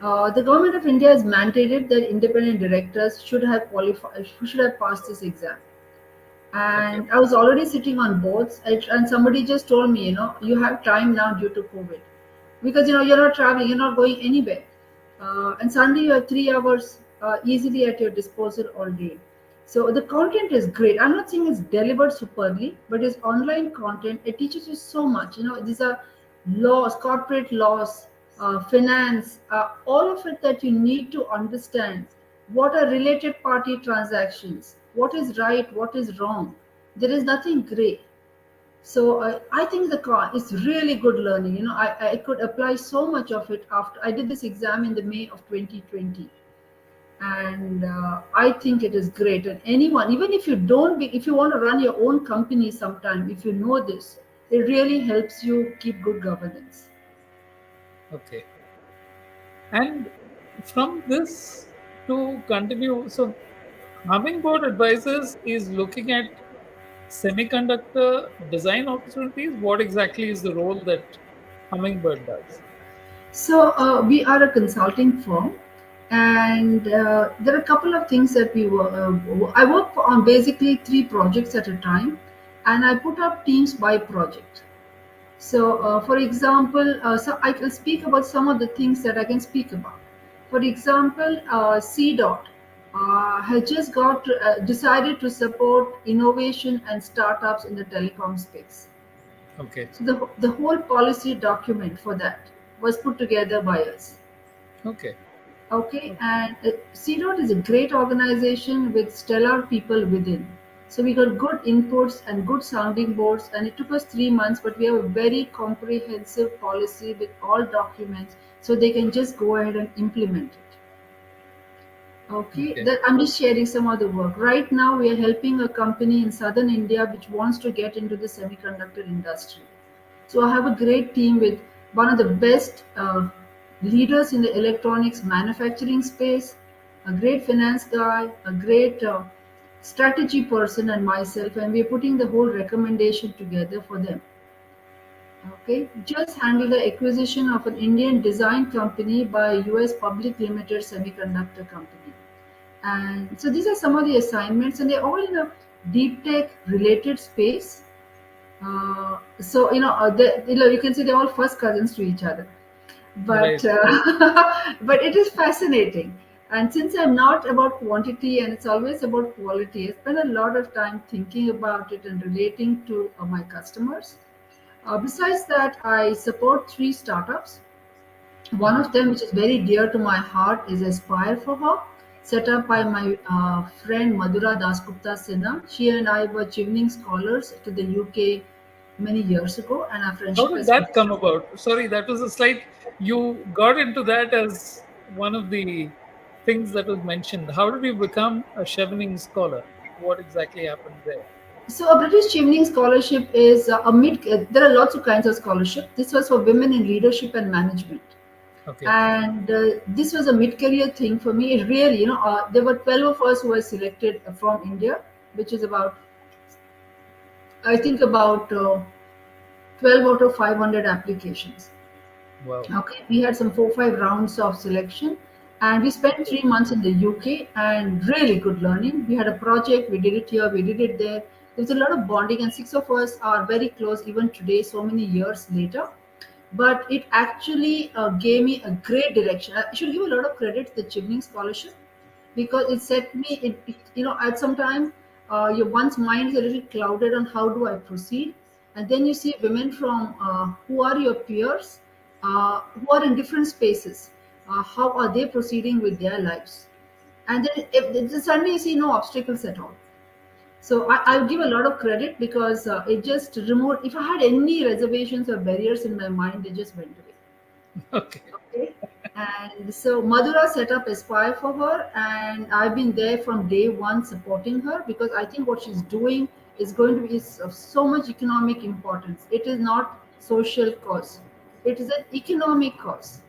The Government of India has mandated that independent directors should have passed this exam. Okay. And I was already sitting on boards, and somebody just told me, you have time now due to COVID, because you're not traveling, you're not going anywhere, and suddenly you have 3 hours easily at your disposal all day. So the content is great. I'm not saying it's delivered superbly, but it's online content. It teaches you so much. These are laws, corporate laws, finance, all of it that you need to understand. What are related party transactions? What is right? What is wrong? There is nothing gray. So I think the car is really good learning. I could apply so much of it after I did this exam in the May of 2020, and I think it is great. And anyone, even if you don't, if you want to run your own company sometime, if you know this, it really helps you keep good governance. Okay. And from this to continue, so Hummingbird Advisors is looking at semiconductor design opportunities. What exactly is the role that Hummingbird does? So we are a consulting firm, and there are a couple of things that we work. I work on basically three projects at a time, and I put up teams by project. So, for example, so I can speak about some of the things that I can speak about. For example, CDOT has just got decided to support innovation and startups in the telecom space. Okay. So the whole policy document for that was put together by us. Okay. Okay, Okay. and CDOT is a great organization with stellar people within. So we got good inputs and good sounding boards, and it took us 3 months, but we have a very comprehensive policy with all documents, so they can just go ahead and implement it. Okay, Okay. that I'm just sharing some of the work. Right now, we are helping a company in southern India which wants to get into the semiconductor industry. So I have a great team with one of the best leaders in the electronics manufacturing space, a great finance guy, a great strategy person, and myself, and we're putting the whole recommendation together for them. Okay, just handled the acquisition of an Indian design company by US Public Limited Semiconductor Company. And so these are some of the assignments, and they're all in a deep tech related space. So you can see they're all first cousins to each other, but Right. but it is fascinating. And since I'm not about quantity and it's always about quality, I spend a lot of time thinking about it and relating to my customers. Besides that, I support three startups. One Mhm. of them, which is very dear to my heart, is Aspire for Her, set up by my friend Madhura Dasgupta Sinha. She and I were Chimning scholars to the UK many years ago, and our How friendship did has that continued. come about? Sorry, that was a slight. You got into that as one of the things that was mentioned. How did you become a Chevening scholar? What exactly happened there? So, a British Chimning scholarship is a mid. There are lots of kinds of scholarship. This was for women in leadership and management, Okay. and this was a mid-career thing for me. It really, there were 12 of us who were selected from India, which is about, I think, about 12 out of 500 applications. Wow. Okay, we had some 4 5 rounds of selection, and we spent Okay. 3 months in the UK and really good learning. We had a project, we did it here, we did it there. There was a lot of bonding, and six of us are very close even today, so many years later. But it actually gave me a great direction. I should give a lot of credit to the Chimney Scholarship because it set me at some time your one's mind is a little clouded on how do I proceed, and then you see women from who are your peers, who are in different spaces, how are they proceeding with their lives, and then suddenly you see no obstacles at all. So I would give a lot of credit because it just removed, if I had any reservations or barriers in my mind, they just went away. Okay. Okay. And so Madhura set up Aspire for her, and I've been there from day one supporting her because I think what she's doing is going to be of so much economic importance. It is not social cause, it is an economic cause.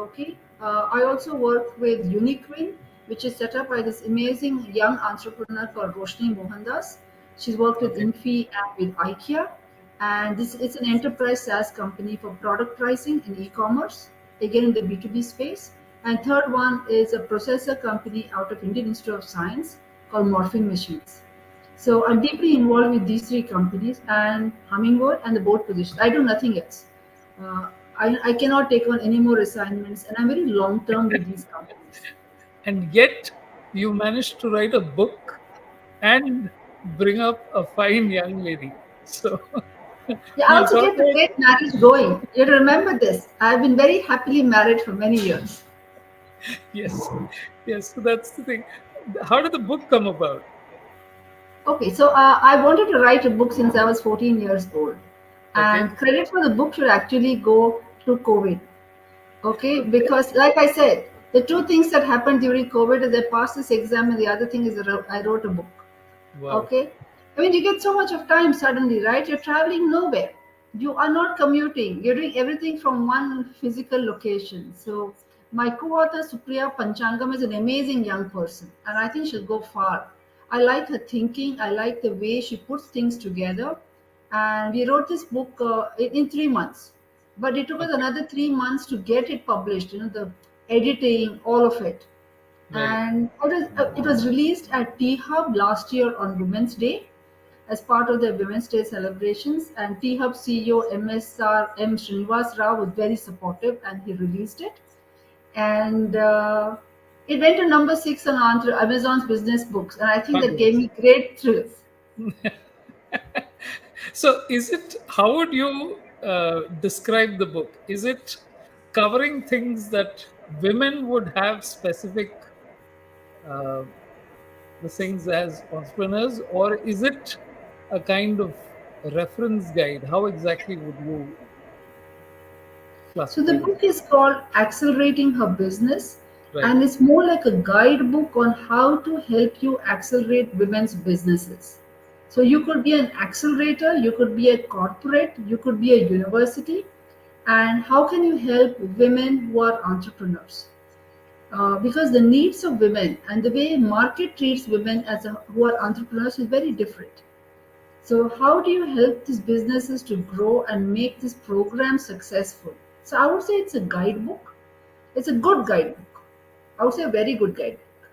Okay. I also work with Uniquin, which is set up by this amazing young entrepreneur called Roshni Mohandas. She's worked with Okay. Infi and with IKEA. And this it's an enterprise SaaS company for product pricing in e-commerce, again in the B2B space. And third one is a processor company out of Indian Institute of Science called Morphing Machines. So I'm Okay. deeply involved with these three companies and Hummingbird and the board positions. I do nothing else. Uh, I cannot take on any more assignments, and I'm very long term with these companies. And yet, you managed to write a book and bring up a fine young lady. So, Yeah, I we'll also talk kept a about. great marriage going. You have to remember this. I've been very happily married for many years. Yes. Yes. So that's the thing. How did the book come about? Okay, so I wanted to write a book since I was 14 years old, Okay. and credit for the book should actually go to COVID. Okay, because like I said, the two things that happened during COVID is I passed this exam, and the other thing is I wrote a book. Wow. Okay. I mean, you get so much of time suddenly, right? You're traveling nowhere. You are not commuting. You're doing everything from one physical location. So, my co author Supriya Panchangam is an amazing young person, and I think she'll go far. I like her thinking, I like the way she puts things together. And we wrote this book in 3 months. But it took us Okay. another 3 months to get it published, the editing, all of it. Right. And it was released at T Hub last year on Women's Day as part of the Women's Day celebrations. And T Hub CEO MSR M Srinivas Rao was very supportive and he released it. and it went to number 6 on Amazon's business books, and I think that gave Fabulous. me great thrills. So, is it, how would you describe the book? Is it covering things that women would have specific uh, the things as entrepreneurs, or is it a kind of reference guide? How exactly would you So the classify the book? book is called Accelerating Her Business, Right. and it's more like a guidebook on how to help you accelerate women's businesses. So you could be an accelerator, you could be a corporate, you could be a university, and how can you help women who are entrepreneurs? Because the needs of women and the way market treats women who are entrepreneurs is very different. So how do you help these businesses to grow and make this program successful? So I would say it's a guidebook. It's a good guidebook. I would say a very good guidebook.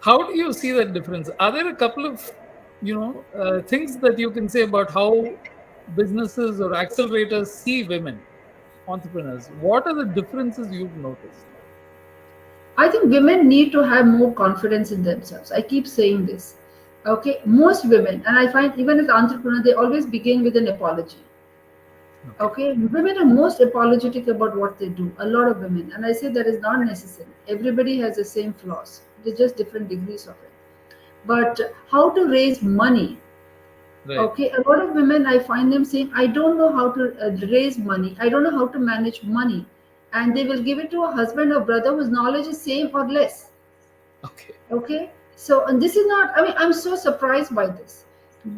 How do you see that difference? Are there a couple of things that you can say about how businesses or accelerators see women entrepreneurs? What are the differences you've noticed? I think women need to have more confidence in themselves. I keep saying this. Okay, most women, and I find even as entrepreneurs, they always begin with an apology. Okay. Okay, women are most apologetic about what they do. A lot of women, and I say that is not necessary. Everybody has the same flaws. They're just different degrees of it. But how to raise money? Right. Okay, a lot of women I find them saying, "I don't know how to raise money. I don't know how to manage money," and they will give it to a husband or brother whose knowledge is same or less. Okay. Okay, so and this is not, I mean, I'm so surprised by this,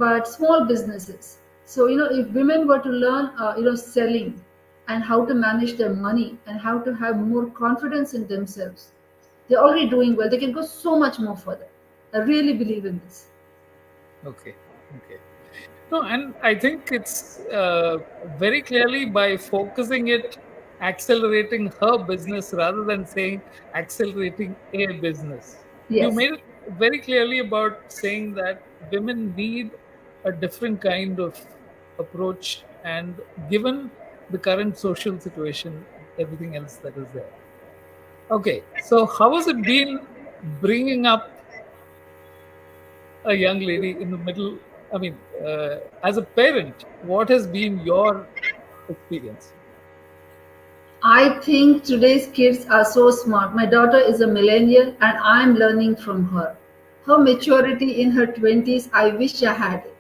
but small businesses. So, if women were to learn, selling and how to manage their money and how to have more confidence in themselves, they're already doing well. They can go so much more further. I really believe in this. Okay. Okay. No, and I think it's very clearly by focusing it, accelerating her business rather than saying accelerating a business. You Yes. made it very clearly about saying that women need a different kind of approach, and given the current social situation, everything else that is there. Okay, so how has it been bringing up a young lady in the middle? I mean, as a parent, what has been your experience? I think today's kids are so smart. My daughter is a millennial and I'm learning from her. Her maturity in her 20s, I wish I had it.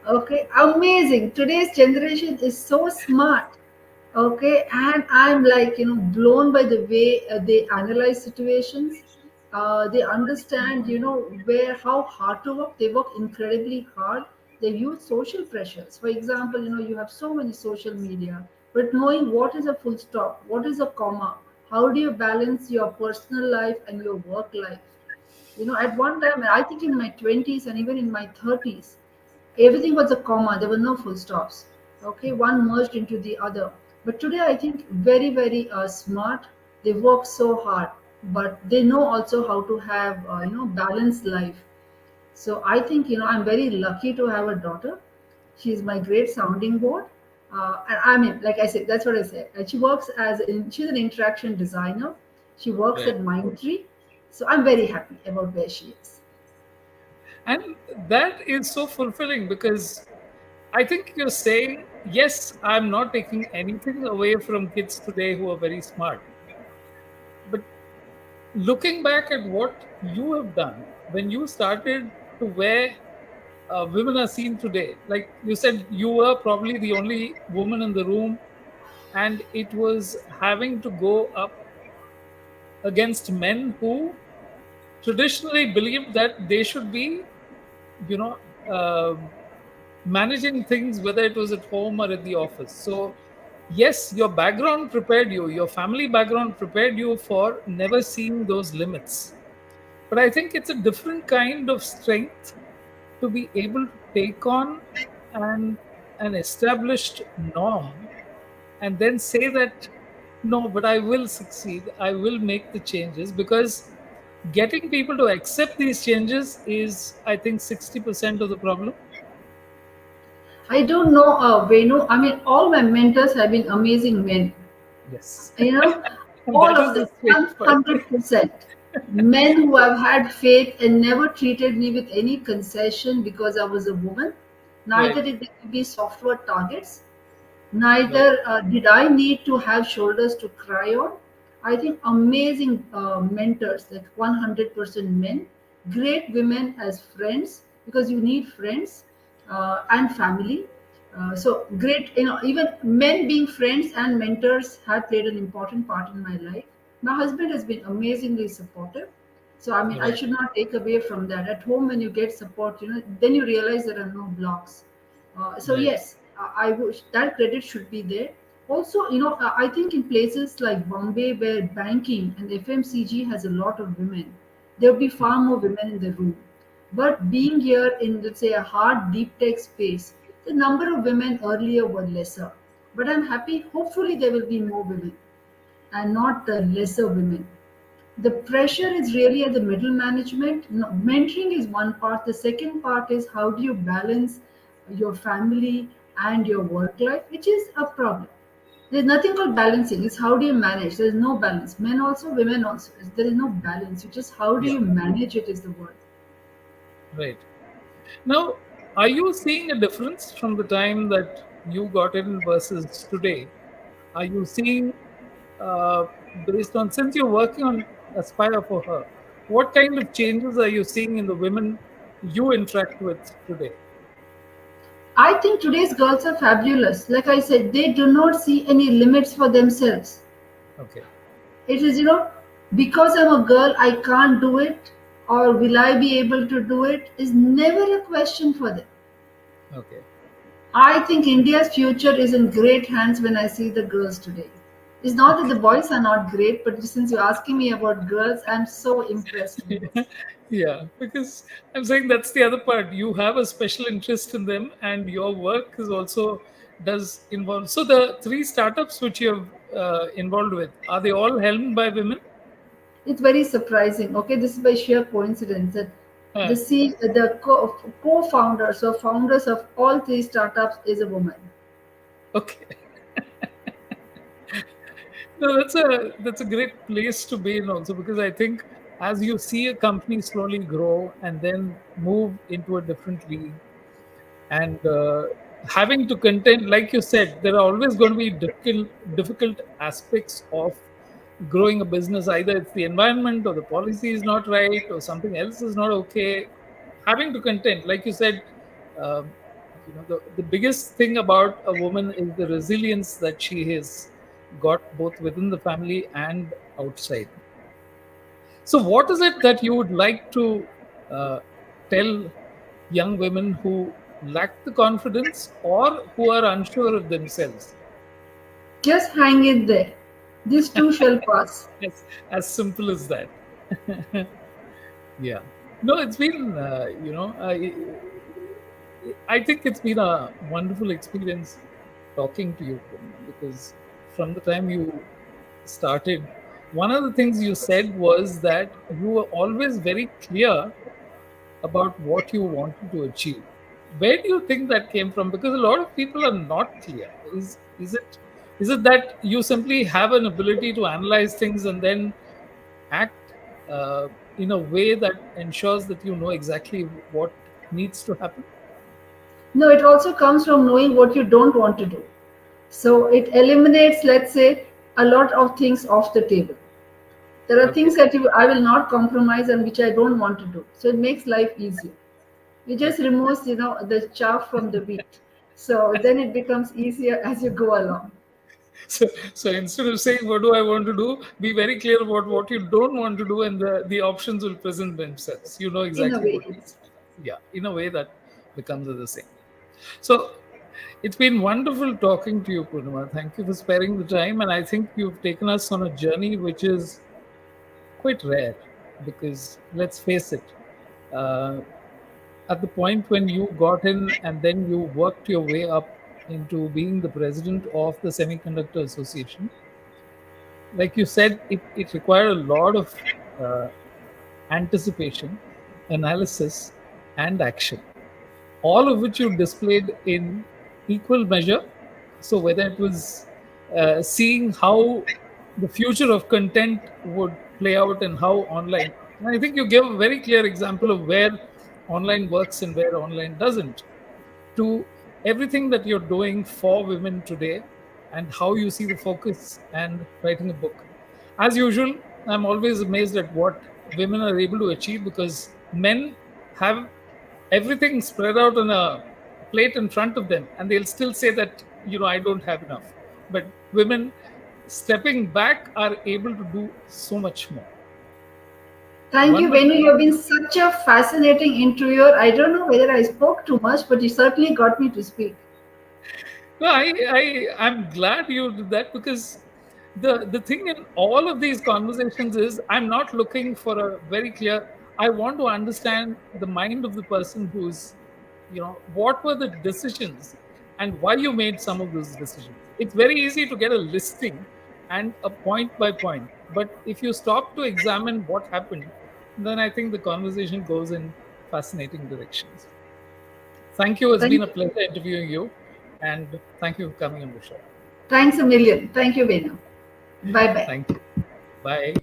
Okay, amazing. Today's generation is so smart. Okay, and I'm like, blown by the way they analyze situations. They understand, where how hard to work. They work incredibly hard. They use social pressures. For example, you have so many social media, but knowing what is a full stop, what is a comma, how do you balance your personal life and your work life? At one time, I think in my 20s and even in my 30s, everything was a comma. There were no full stops. Okay, one merged into the other. But today, I think very, very smart. They work so hard, but they know also how to have balanced life. So I think I'm very lucky to have a daughter. She's my great sounding board. And I mean, like I said, that's what I said. And she works she's an interaction designer. She works Right. at Mindtree. So I'm very happy about where she is. And that is so fulfilling because I think you're saying, yes, I'm not taking anything away from kids today who are very smart. But looking back at what you have done when you started to where women are seen today, like you said, you were probably the only woman in the room, and it was having to go up against men who traditionally believed that they should be, you know, um managing things, whether it was at home or at the office. So, yes, your background prepared you, your family background prepared you for never seeing those limits. But I think it's a different kind of strength to be able to take on an, an established norm and then say that, no, but I will succeed, I will make the changes, because getting people to accept these changes is, I think, 60% of the problem. I don't know, Venu. I mean, all my mentors have been amazing men. Yes. You know, All That of is them, the strange part. 100%. Men who have had faith and never treated me with any concession because I was a woman. Right, Neither did they give me software targets. right, Neither did I need to have shoulders to cry on. I think amazing mentors, like 100% men, great women as friends, because you need friends and family. So great, even men being friends and mentors have played an important part in my life. My husband has been amazingly supportive. So I mean, I right, should not take away from that. At home, when you get support, then you realize there are no blocks. So right. yes, I wish that credit should be there. Also, I think in places like Bombay, where banking and FMCG has a lot of women, there will be far more women in the room. But being here in, let's say, a hard deep tech space, the number of women earlier were lesser. But I'm happy. Hopefully, there will be more women and not lesser women. The pressure is really at the middle management. No, mentoring is one part. The second part is how do you balance your family and your work life, which is a problem. There's nothing called balancing. It's how do you manage. There's no balance. Men also, women also. There is no balance. It's just how do Yeah, you manage it is the word. right. Now, are you seeing a difference from the time that you got in versus today? Are you seeing, uh, based on, since you're working on Aspire for Her, what kind of changes are you seeing in the women you interact with today? I think today's girls are fabulous. Like I said, they do not see any limits for themselves. Okay, It is, because I'm a girl, I can't do it, or will I be able to do it, is never a question for them. okay. I think India's future is in great hands when I see the girls today. It's not that the boys are not great, but since you're asking me about girls, I'm so impressed with this. Yeah, because I'm saying that's the other part. You have a special interest in them, and your work is also does involve. So the three startups which you're involved with, are they all helmed by women? It's very surprising. Okay, this is by sheer coincidence that Uh, the co-founders or founders of all three startups is a woman. okay. No, that's a great place to be in also, because I think as you see a company slowly grow and then move into a different league, and having to contend, like you said, there are always going to be difficult aspects of growing a business. Either it's the environment, or the policy is not right, or something else is not okay. Having to contend, like you said, um, the biggest thing about a woman is the resilience that she has got both within the family and outside. So, what is it that you would like to uh, tell young women who lack the confidence or who are unsure of themselves? Just hang in there. This too shall pass. As simple as that. Yeah. No, it's been, I think it's been a wonderful experience talking to you, Purnima, because from the time you started, one of the things you said was that you were always very clear about what you wanted to achieve. Where do you think that came from? Because a lot of people are not clear. Is it that you simply have an ability to analyze things and then act in a way that ensures that you know exactly what needs to happen? No, it also comes from knowing what you don't want to do. So it eliminates, let's say, a lot of things off the table. There are Okay, things that I will not compromise and which I don't want to do. So it makes life easier. It just okay. removes, the chaff from the wheat. So then it becomes easier as you go along. So instead of saying what do I want to do, be very clear about what you don't want to do, and the options will present themselves. You know In a exactly way, what yes. needs to be done. Yeah, in a way that becomes the same. So it's been wonderful talking to you, Purnima. Thank you for sparing the time. And I think you've taken us on a journey which is quite rare, because let's face it, uh, at the point when you got in and then you worked your way up into being the president of the Semiconductor Association, like you said, it required a lot of uh, anticipation, analysis, and action, all of which you displayed in equal measure. So whether it was seeing how the future of content would play out and how online. And I think you gave a very clear example of where online works and where online doesn't, to everything that you're doing for women today and how you see the focus and writing a book. As usual, I'm always amazed at what women are able to achieve, because men have everything spread out on a plate in front of them and they'll still say that, I don't have enough. But women stepping back are able to do so much more. Thank you, One more Venu. You time. have been such a fascinating interviewer. I don't know whether I spoke too much, but you certainly got me to speak. No, I'm glad you did that, because the thing in all of these conversations is I'm not looking for a very clear. I want to understand the mind of the person who's, what were the decisions and why you made some of those decisions. It's very easy to get a listing and a point by point, but if you stop to examine what happened, then I think the conversation goes in fascinating directions. Thank you. It's been Thank a you. pleasure interviewing you. And thank you for coming on the show. Thanks a million. Thank you, Venu. Bye bye. Thank you. Bye.